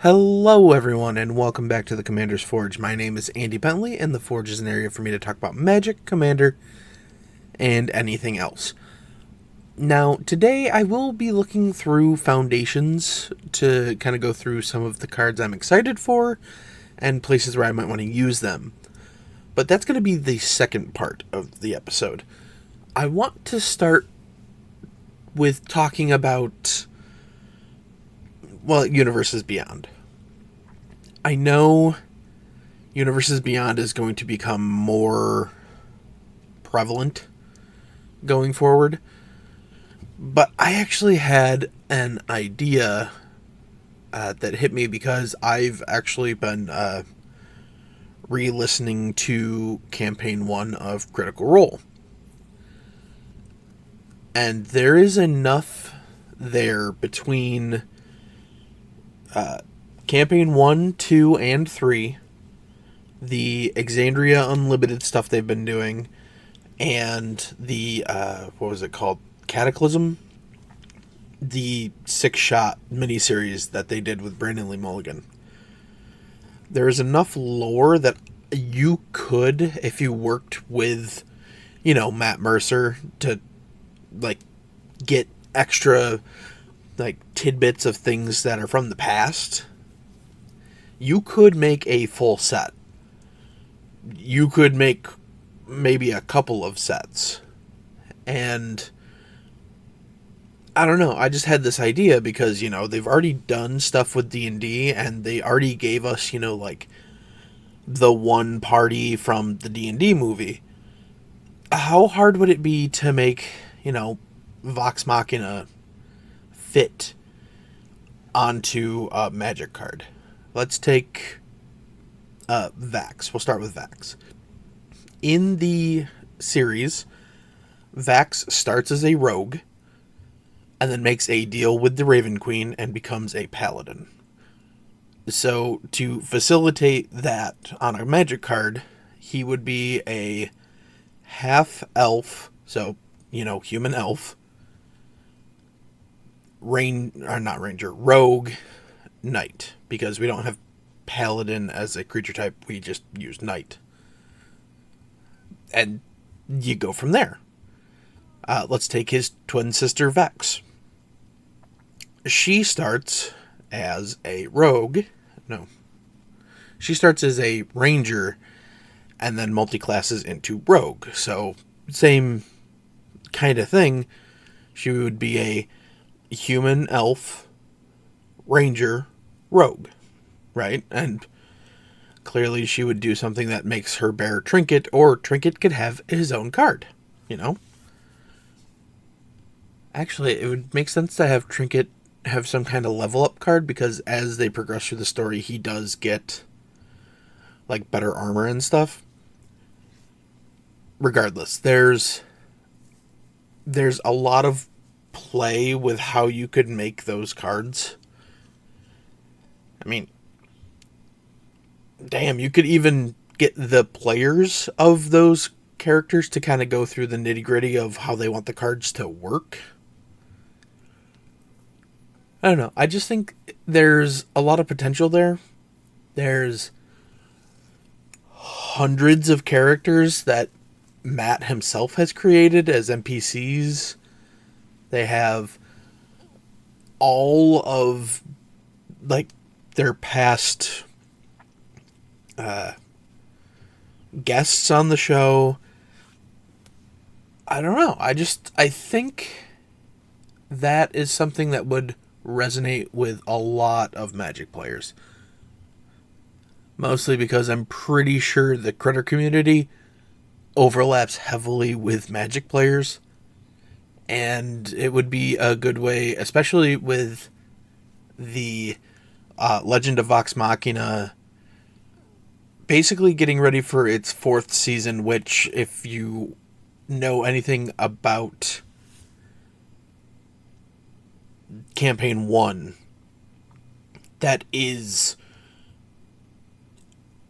Hello, everyone, and welcome back to the Commander's Forge. My name is Andy Bentley, and the Forge is an area for me to talk about Magic, Commander, and anything else. Now, today I will be looking through Foundations to kind of go through some of the cards I'm excited for and places where I might want to use them. But that's going to be the second part of the episode. I want to start with talking about, Universes Beyond. I know Universes Beyond is going to become more prevalent going forward, but I actually had an idea that hit me because I've actually been re-listening to Campaign 1 of Critical Role. And there is enough there between Campaign 1, 2, and 3, the Exandria Unlimited stuff they've been doing, and the, Cataclysm? The 6-shot miniseries that they did with Brandon Lee Mulligan. There is enough lore that you could, if you worked with, Matt Mercer, to, get extra, tidbits of things that are from the past. You could make a full set. You could make maybe a couple of sets. And I don't know, I just had this idea because, they've already done stuff with D&D and they already gave us, the one party from the D&D movie. How hard would it be to make, Vox Machina fit onto a Magic card? Let's take Vax. We'll start with Vax. In the series, Vax starts as a rogue and then makes a deal with the Raven Queen and becomes a paladin. So to facilitate that on a Magic card, he would be a half elf, so, human elf, rogue knight, because we don't have paladin as a creature type, we just use knight. And you go from there. Let's take his twin sister Vex. She starts as a rogue. No. She starts as a ranger and then multi-classes into rogue. So, same kind of thing. She would be a human elf, ranger, rogue, right? And clearly she would do something that makes her bear Trinket, or Trinket could have his own card, Actually, it would make sense to have Trinket have some kind of level up card, because as they progress through the story, he does get, better armor and stuff. Regardless, there's a lot of play with how you could make those cards. I mean, damn, you could even get the players of those characters to kind of go through the nitty-gritty of how they want the cards to work. I don't know. I just think there's a lot of potential there. There's hundreds of characters that Matt himself has created as NPCs. They have all of, their past guests on the show. I don't know. I think that is something that would resonate with a lot of Magic players. Mostly because I'm pretty sure the Critter community overlaps heavily with Magic players. And it would be a good way, especially with the Legend of Vox Machina basically getting ready for its 4th season, which, if you know anything about Campaign 1, that is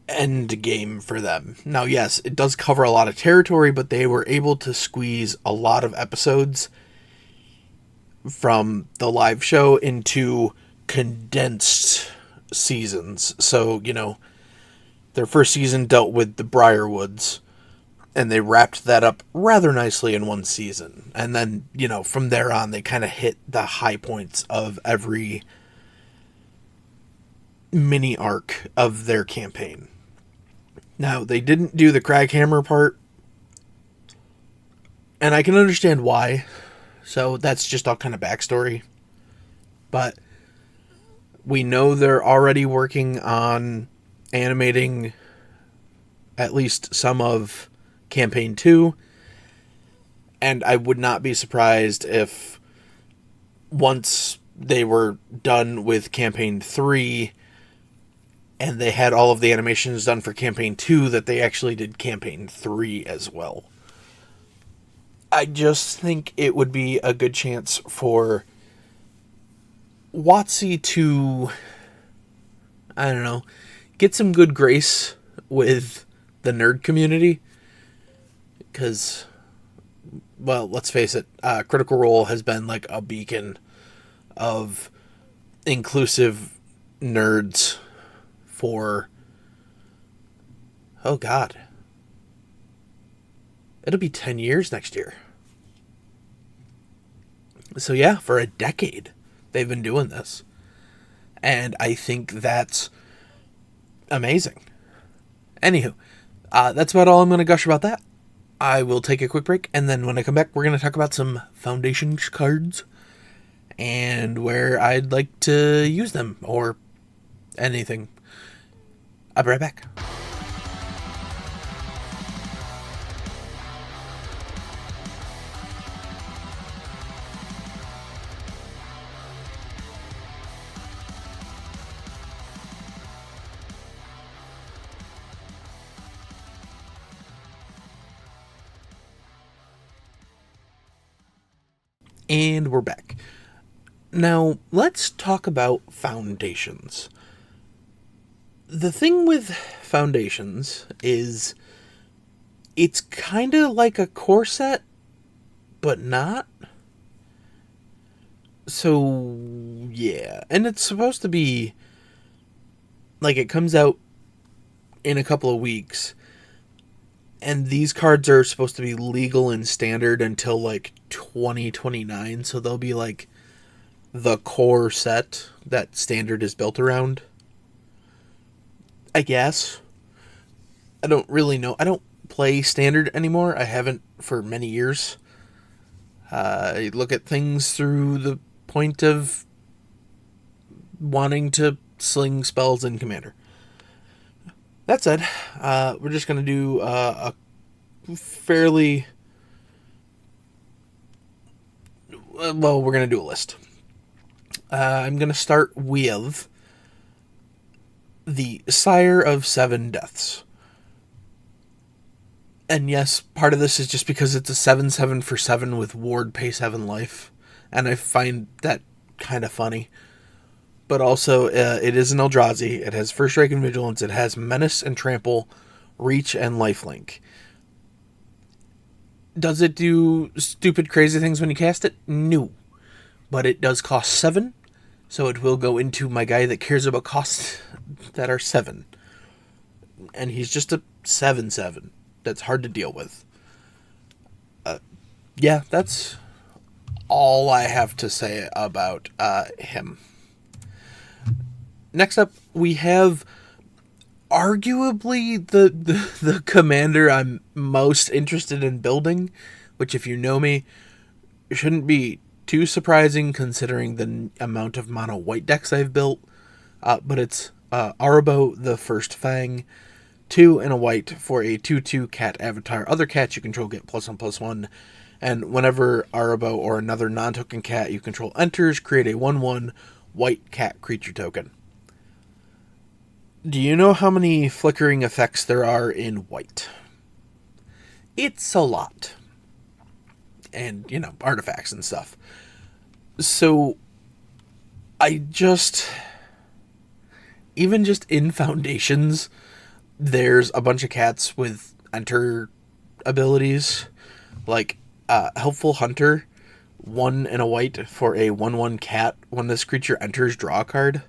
end game for them. Now, yes, it does cover a lot of territory, but they were able to squeeze a lot of episodes from the live show into condensed seasons. So, their first season dealt with the Briarwoods, and they wrapped that up rather nicely in one season. And then, from there on, they kind of hit the high points of every mini arc of their campaign. Now, they didn't do the Craghammer part, and I can understand why. So that's just all kind of backstory. But we know they're already working on animating at least some of Campaign 2. And I would not be surprised if once they were done with Campaign 3 and they had all of the animations done for Campaign 2, that they actually did Campaign 3 as well. I just think it would be a good chance for WotC to, I don't know, get some good grace with the nerd community. Because, well, let's face it, Critical Role has been like a beacon of inclusive nerds for, oh God, it'll be 10 years next year. So yeah, for a decade they've been doing this. And I think that's amazing. Anywho, that's about all I'm going to gush about that. I will take a quick break, and then when I come back, we're going to talk about some Foundation cards and where I'd like to use them, or anything. I'll be right back. And we're back. Now, let's talk about foundations. The thing with foundations is it's kind of like a core set, but not. So, yeah. And it's supposed to be like it comes out in a couple of weeks. And these cards are supposed to be legal and standard until like 2029. So they'll be like the core set that standard is built around, I guess. I don't really know. I don't play standard anymore. I haven't for many years. I look at things through the point of wanting to sling spells in Commander. That said, we're just going to do a fairly... Well, we're going to do a list. I'm going to start with the Sire of Seven Deaths. And yes, part of this is just because it's a 7/7 for 7 with Ward pay 7 life. And I find that kind of funny. But also, it is an Eldrazi. It has First Strike and Vigilance. It has Menace and Trample, Reach, and Lifelink. Does it do stupid, crazy things when you cast it? No. But it does cost 7, so it will go into my guy that cares about costs that are 7. And he's just a 7/7. That's hard to deal with. Yeah, that's all I have to say about him. Next up, we have arguably the commander I'm most interested in building, which, if you know me, shouldn't be too surprising considering the amount of mono white decks I've built. But it's Arabo the First Fang, 2 and a white for a 2/2 cat avatar. Other cats you control get +1/+1. And whenever Arabo or another non-token cat you control enters, create a 1/1 white cat creature token. Do you know how many flickering effects there are in white? It's a lot. And, artifacts and stuff. So, even just in Foundations, there's a bunch of cats with enter abilities. Like, Helpful Hunter, 1 and a white for a 1/1 cat. When this creature enters, draw a card.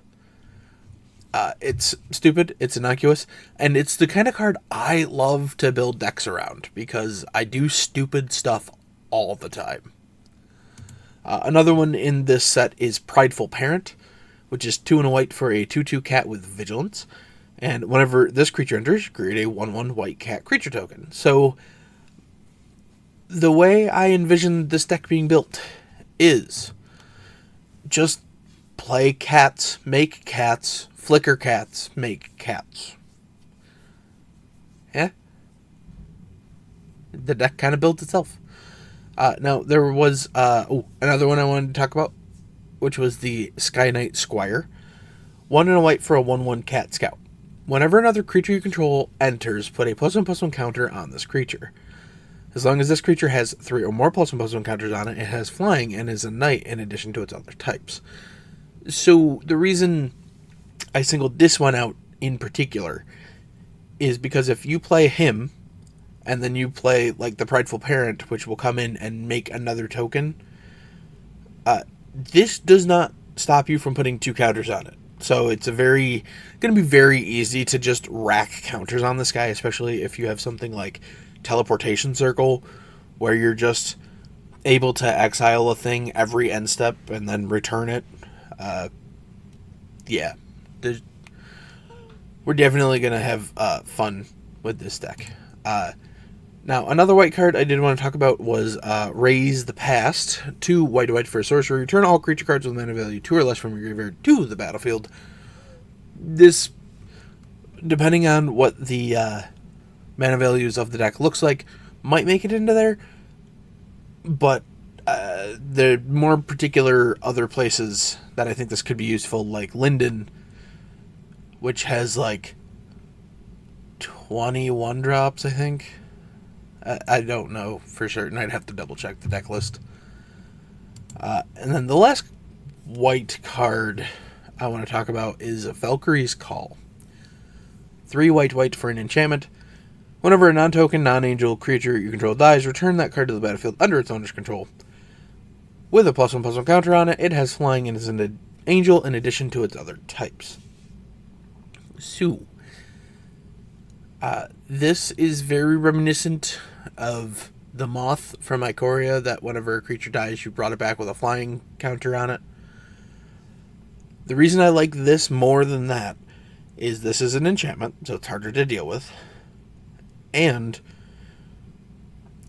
It's stupid, it's innocuous, and it's the kind of card I love to build decks around because I do stupid stuff all the time. Another one in this set is Prideful Parent, which is 2 and a white for a 2/2 cat with vigilance. And whenever this creature enters, create a 1/1 white cat creature token. So the way I envision this deck being built is just play cats, make cats, flicker cats, make cats. Yeah. The deck kind of built itself. Now, there was another one I wanted to talk about, which was the Sky Knight Squire. 1 and a white for a 1/1 cat scout. Whenever another creature you control enters, put a +1/+1 counter on this creature. As long as this creature has 3 or more +1/+1 counters on it, it has flying and is a knight in addition to its other types. So the reason I singled this one out in particular is because if you play him, and then you play like the Prideful Parent, which will come in and make another token, this does not stop you from putting 2 counters on it. So it's going to be very easy to just rack counters on this guy, especially if you have something like Teleportation Circle, where you're just able to exile a thing every end step and then return it. We're definitely going to have fun with this deck. Now, another white card I did want to talk about was Raise the Past. 2 white for a sorcery. Return all creature cards with mana value 2 or less from your graveyard to the battlefield. This, depending on what the mana values of the deck looks like, might make it into there. But there are more particular other places that I think this could be useful, like Linden, which has like 21 drops, I think. I don't know for certain. I'd have to double check the deck list. And then the last white card I want to talk about is Valkyrie's Call. 3 white for an enchantment. Whenever a non-token, non-angel creature you control dies, return that card to the battlefield under its owner's control. With a +1/+1 counter on it, it has flying and is an angel in addition to its other types. So, this is very reminiscent of the Moth from Ikoria, that whenever a creature dies, you brought it back with a flying counter on it. The reason I like this more than that is this is an enchantment, so it's harder to deal with. And,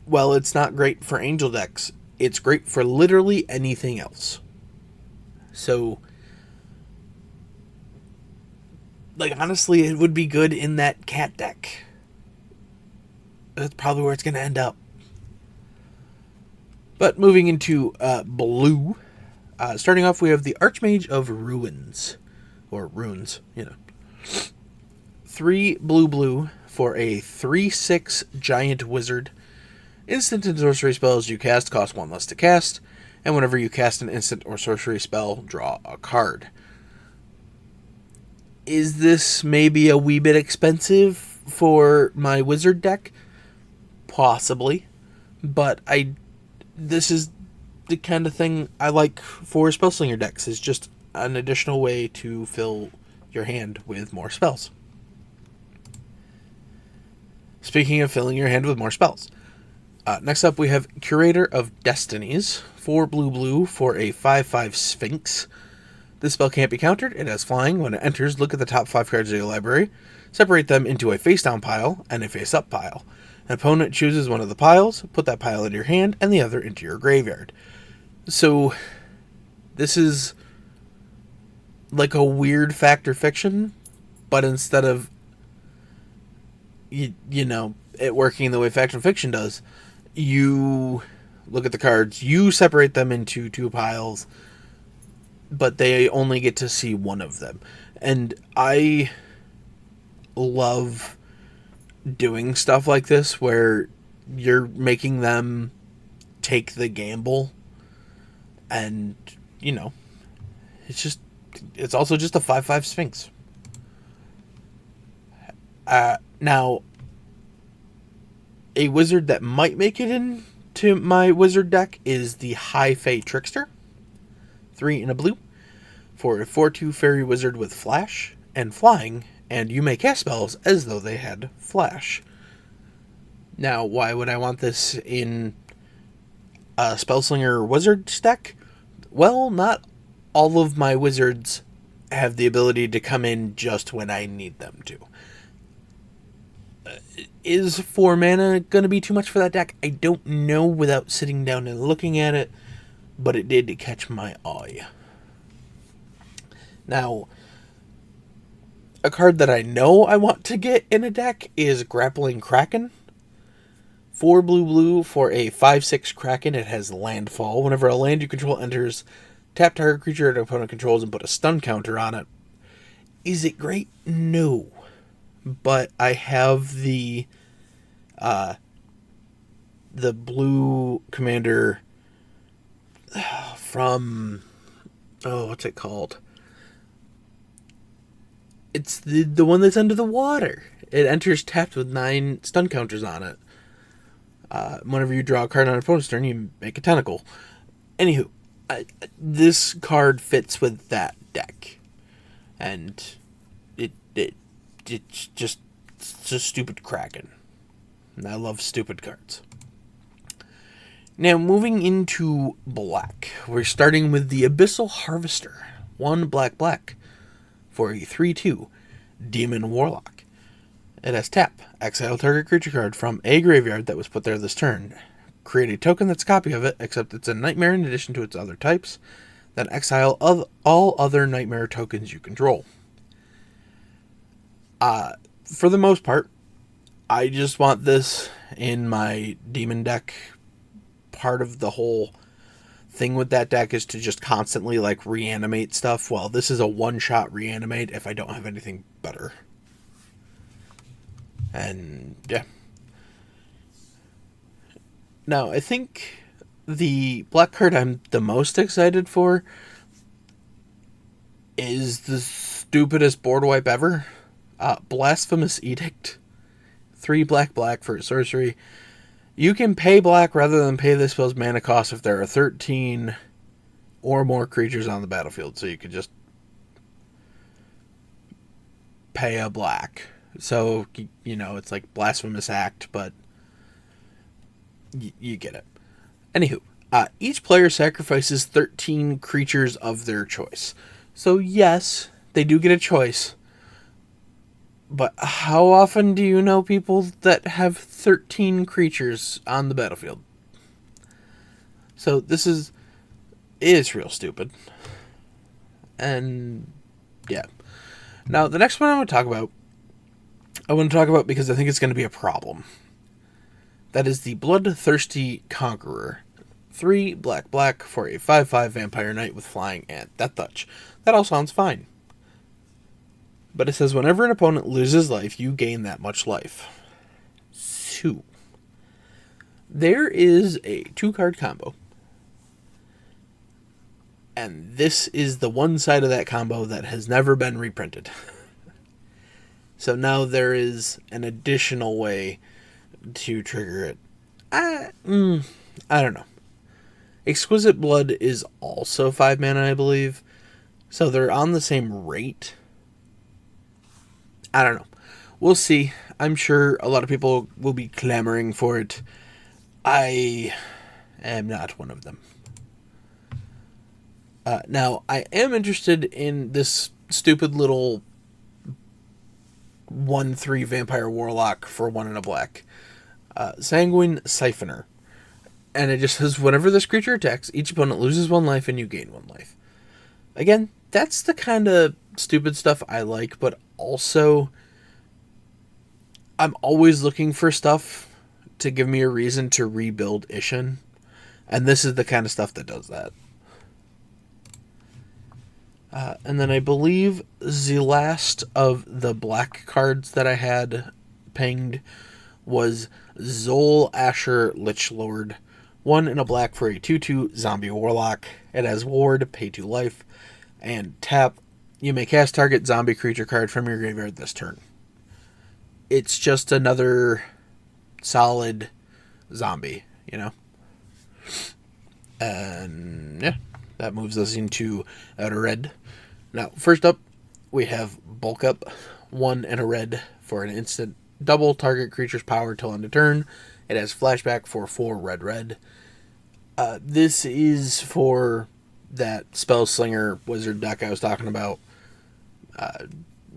while it's not great for angel decks, it's great for literally anything else. So, like, honestly, it would be good in that cat deck. That's probably where it's going to end up. But moving into blue, starting off, we have the Archmage of Ruins. Or Runes, 3 blue for a 3/6 giant wizard. Instant and sorcery spells you cast cost 1 less to cast, and whenever you cast an instant or sorcery spell, draw a card. Is this maybe a wee bit expensive for my wizard deck? Possibly. But this is the kind of thing I like for Spellslinger decks, is just an additional way to fill your hand with more spells. Speaking of filling your hand with more spells, next up we have Curator of Destinies, 4 blue for a 5/5 Sphinx. This spell can't be countered. It has flying. When it enters, look at the top 5 cards of your library, separate them into a face-down pile and a face-up pile. An opponent chooses one of the piles, put that pile into your hand, and the other into your graveyard. So, this is like a weird fact or fiction, but instead of it working the way fact and fiction does, you look at the cards, you separate them into 2 piles, but they only get to see one of them. And I love doing stuff like this where you're making them take the gamble, and it's also just a 5/5 Sphinx. Now, a wizard that might make it into my wizard deck is the High Fae Trickster. 3 in a blue for a 4/2 fairy wizard with flash, and flying, and you may cast spells as though they had flash. Now, why would I want this in a Spellslinger Wizards deck? Well, not all of my wizards have the ability to come in just when I need them to. Is 4 mana going to be too much for that deck? I don't know without sitting down and looking at it, but it did catch my eye. Now, a card that I know I want to get in a deck is Grappling Kraken. 4 blue for a 5/6 Kraken. It has landfall. Whenever a land you control enters, tap target creature an opponent controls and put a stun counter on it. Is it great? No. But I have the blue commander from, what's it called? It's the one that's under the water. It enters tapped with 9 stun counters on it. Whenever you draw a card on an opponent's turn, you make a tentacle. Anywho, this card fits with that deck. And it's just a stupid Kraken. And I love stupid cards. Now, moving into black. We're starting with the Abyssal Harvester. 1 black for a 3/2 Demon Warlock. It has tap. Exile target creature card from a graveyard that was put there this turn. Create a token that's a copy of it, except it's a nightmare in addition to its other types. Then exile all other nightmare tokens you control. For the most part, I just want this in my demon deck. Part of the whole thing with that deck is to just constantly like reanimate stuff. Well, this is a one-shot reanimate if I don't have anything better. And yeah. Now, I think the black card I'm the most excited for is the stupidest board wipe ever. Blasphemous Edict. 3 black for a sorcery. You can pay black rather than pay this spell's mana cost if there are 13 or more creatures on the battlefield. So you could just pay a black. So, it's like Blasphemous Act, but you get it. Anywho, each player sacrifices 13 creatures of their choice. So yes, they do get a choice. But how often do you know people that have 13 creatures on the battlefield? So it is real stupid. And yeah. Now, the next one I want to talk about because I think it's going to be a problem. That is the Bloodthirsty Conqueror. 3 black for a 5/5 Vampire Knight with flying and Death Touch. That all sounds fine. But it says whenever an opponent loses life, you gain that much life. So, there is a 2-card combo. And this is the one side of that combo that has never been reprinted. So now there is an additional way to trigger it. I don't know. Exquisite Blood is also 5 mana, I believe. So they're on the same rate. I don't know. We'll see. I'm sure a lot of people will be clamoring for it. I am not one of them. Now, I am interested in this stupid little 1/3 Vampire Warlock for 1 and a black. Sanguine Siphoner. And it just says, whenever this creature attacks, each opponent loses 1 life and you gain 1 life. Again, that's the kind of stupid stuff I like, but also I'm always looking for stuff to give me a reason to rebuild Ishin. And this is the kind of stuff that does that. And then I believe the last of the black cards that I had pinged was Zol Asher Lichlord. 1 and a black for a 2/2 Zombie Warlock. It has Ward, pay 2 life, and tap. You may cast target zombie creature card from your graveyard this turn. It's just another solid zombie, And yeah, that moves us into red. Now, first up, we have Bulk Up, 1 and a red for an instant double target creature's power till end of turn. It has flashback for 4 red red. This is for that Spell Slinger Wizard deck I was talking about.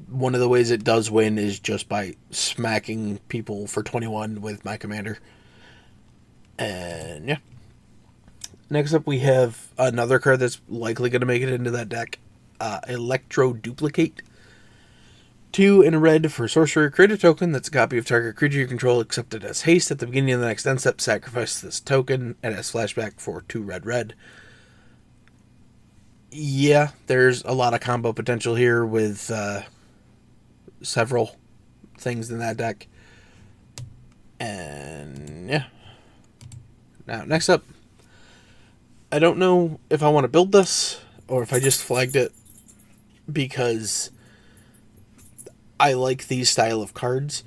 One of the ways it does win is just by smacking people for 21 with my commander. And yeah. Next up, we have another card that's likely going to make it into that deck. Electro Duplicate. 2 in a red for sorcery. Create a token that's a copy of target creature you control, except it has haste. At the beginning of the next end step, sacrifice this token. It has flashback for 2 red red. Yeah, there's a lot of combo potential here with several things in that deck. And yeah. Now, next up, I don't know if I want to build this or if I just flagged it because I like these style of cards,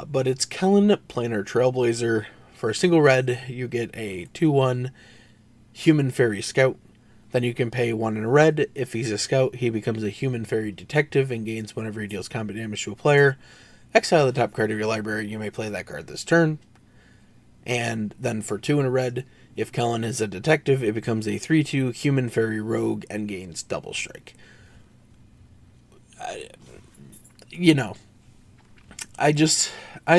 but it's Kellen Planar Trailblazer. For a single red, you get a 2/1 Human Fairy Scout. Then you can pay 1 in a red. If he's a scout, he becomes a Human Fairy Detective and gains whenever he deals combat damage to a player. Exile the top card of your library. You may play that card this turn. And then for 2 in a red, if Kellen is a detective, it becomes a 3/2 Human Fairy Rogue and gains double strike. I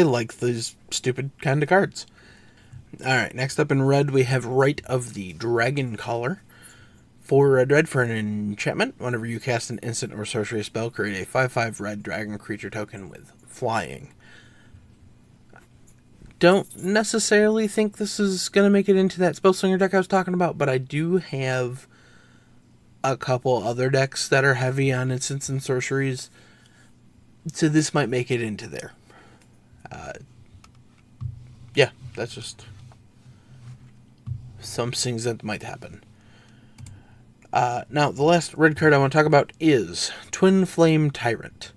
like these stupid kind of cards. Alright, next up in red, we have Rite of the Dragon Caller. 4 red red for an enchantment. Whenever you cast an instant or sorcery spell, create a 5/5 red dragon creature token with flying. Don't necessarily think this is going to make it into that Spellslinger deck I was talking about, but I do have a couple other decks that are heavy on instants and sorceries, so this might make it into there. Yeah, that's just some things that might happen. Now, the last red card I want to talk about is Twin Flame Tyrant.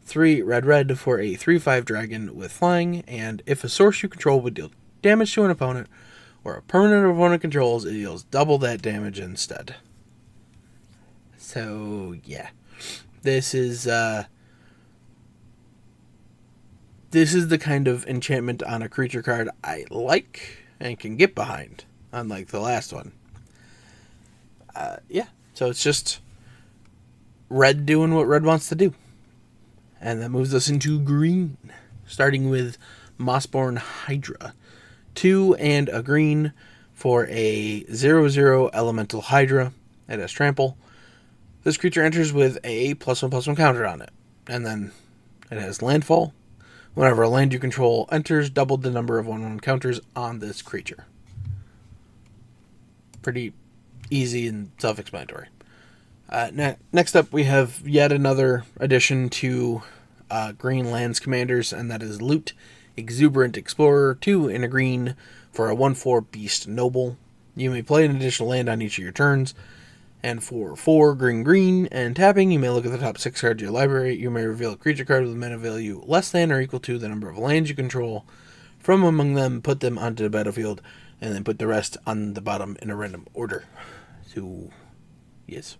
3 red red for a 3/5 dragon with flying, and if a source you control would deal damage to an opponent or a permanent opponent controls, it deals double that damage instead. So yeah, this is the kind of enchantment on a creature card I like and can get behind, unlike the last one. Yeah, so it's just red doing what red wants to do. And that moves us into green, starting with Mossborn Hydra. 2 and a green for a 0/0 Elemental Hydra. It has trample. This creature enters with a +1/+1 counter on it. And then it has landfall. Whenever a land you control enters, double the number of 1/1 counters on this creature. Pretty easy and self-explanatory. Next up, we have yet another addition to Green Lands Commanders, and that is Loot Exuberant Explorer. 2 in a green for a 1/4 Beast Noble. You may play an additional land on each of your turns. And for 4 green and tapping, you may look at the top 6 cards of your library. You may reveal a creature card with a mana value less than or equal to the number of lands you control. From among them, put them onto the battlefield, and then put the rest on the bottom in a random order. So, yes.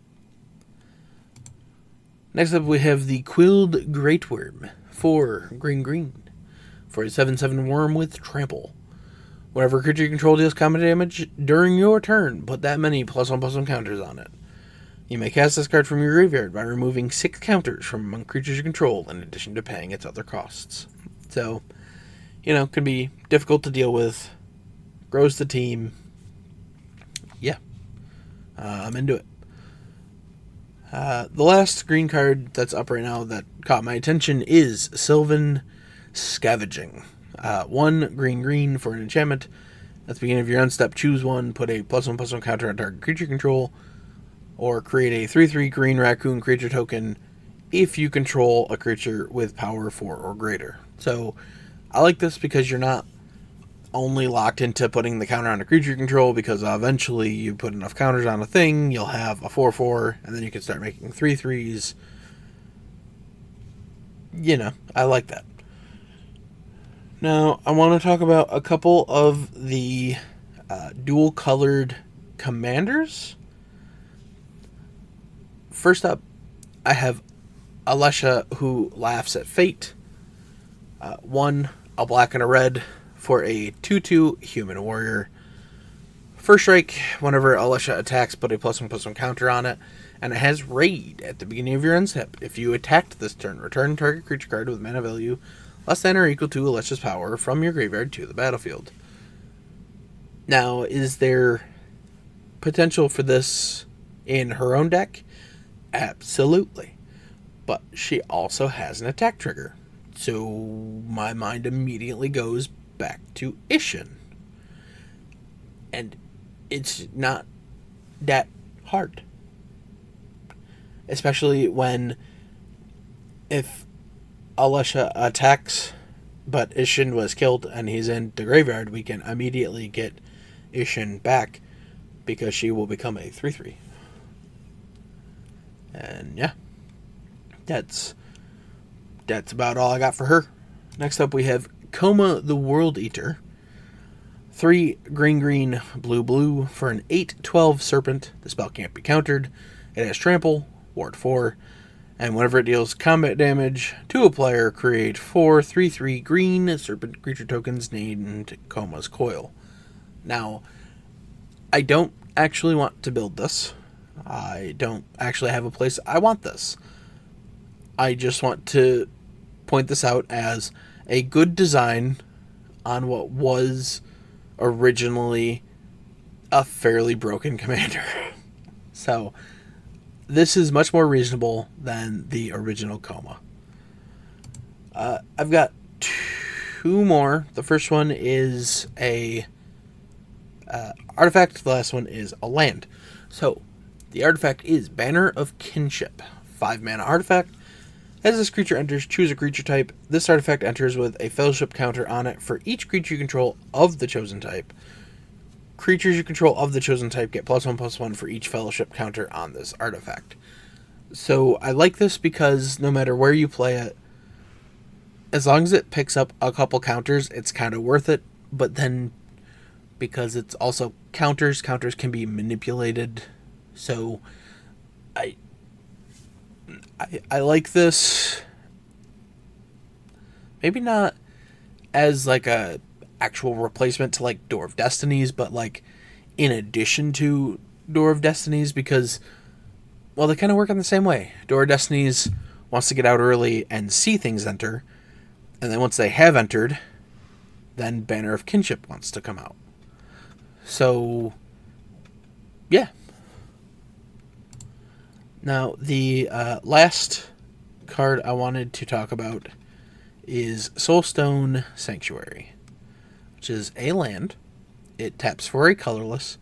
Next up, we have the Quilled Greatworm. 4 green for a 7/7 worm with trample. Whenever a creature you control deals combat damage during your turn, put that many +1/+1 counters on it. You may cast this card from your graveyard by removing 6 counters from among creatures you control, in addition to paying its other costs. So, could be difficult to deal with. Grows the team. Yeah. I'm into it. The last green card that's up right now that caught my attention is Sylvan Scavenging. 1 green for an enchantment. At the beginning of your end step, choose 1, put a +1/+1 counter on target creature control, or create a 3/3 green raccoon creature token if you control a creature with power 4 or greater. So, I like this because you're not only locked into putting the counter on a creature you control, because eventually you put enough counters on a thing, you'll have a 4/4, and then you can start making 3/3s. I like that. Now, I want to talk about a couple of the dual-colored commanders. First up, I have Alesha Who Laughs at Fate. 1, a black and a red for a 2/2 human warrior. First strike, whenever Alesha attacks, put a +1/+1 counter on it, and it has Raid at the beginning of your end step. If you attacked this turn, return target creature card with mana value less than or equal to Alesha's power from your graveyard to the battlefield. Now, is there potential for this in her own deck? Absolutely. But she also has an attack trigger. So my mind immediately goes back to Isshin. And it's not that hard. Especially when, if Alesha attacks, but Isshin was killed and he's in the graveyard, we can immediately get Isshin back because she will become a 3/3. And yeah, that's about all I got for her. Next up we have Koma the World Eater. 3 green, blue for an 8/12 serpent. The spell can't be countered. It has trample, ward 4, and whenever it deals combat damage to a player, create 4 3/3 green serpent creature tokens named Koma's Coil. Now, I don't actually want to build this. I don't actually have a place I want this. I just want to point this out as a good design on what was originally a fairly broken commander. So, this is much more reasonable than the original Koma. I've got 2 more. The first one is a artifact. The last one is a land. So, the artifact is Banner of Kinship. 5 mana artifact. As this creature enters, choose a creature type. This artifact enters with a fellowship counter on it for each creature you control of the chosen type. Creatures you control of the chosen type get +1/+1 for each fellowship counter on this artifact. So I like this because no matter where you play it, as long as it picks up a couple counters, it's kind of worth it. But then, because it's also counters can be manipulated. So I like this. Maybe not as like a actual replacement to like Door of Destinies, but like in addition to Door of Destinies, because, well, they kind of work in the same way. Door of Destinies wants to get out early and see things enter, and then once they have entered, then Banner of Kinship wants to come out. So, yeah. Now, the last card I wanted to talk about is Soulstone Sanctuary, which is a land. It taps for a colorless,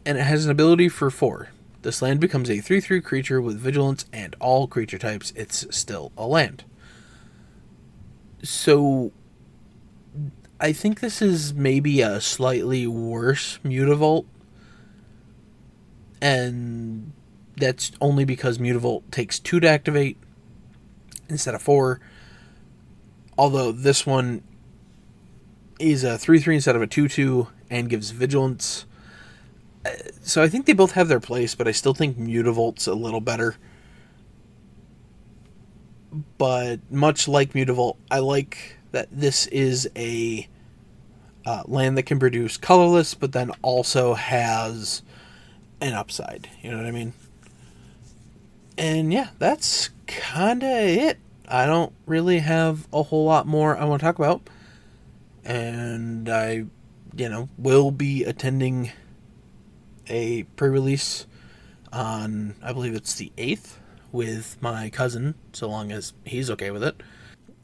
and it has an ability for 4. This land becomes a 3/3 creature with vigilance and all creature types. It's still a land. So, I think this is maybe a slightly worse Mutavault, and that's only because Mutavault takes 2 to activate instead of 4. Although this one is a 3/3 instead of a 2/2 and gives vigilance. So I think they both have their place, but I still think Mutavault's a little better. But much like Mutavault, I like that this is a land that can produce colorless, but then also has an upside. You know what I mean? And yeah, that's kind of it. I don't really have a whole lot more I want to talk about. And I, will be attending a pre-release on, I believe it's the 8th, with my cousin, so long as he's okay with it.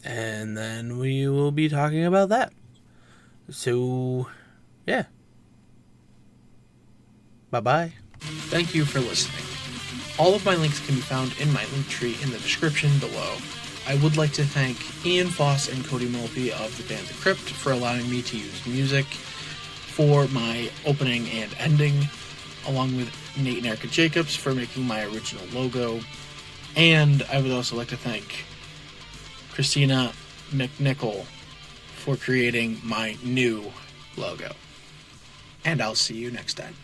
And then we will be talking about that. So, yeah. Bye-bye. Thank you for listening. All of my links can be found in my link tree in the description below. I would like to thank Ian Foss and Cody Mulpey of the band The Crypt for allowing me to use music for my opening and ending, along with Nate and Erica Jacobs for making my original logo. And I would also like to thank Christina McNichol for creating my new logo. And I'll see you next time.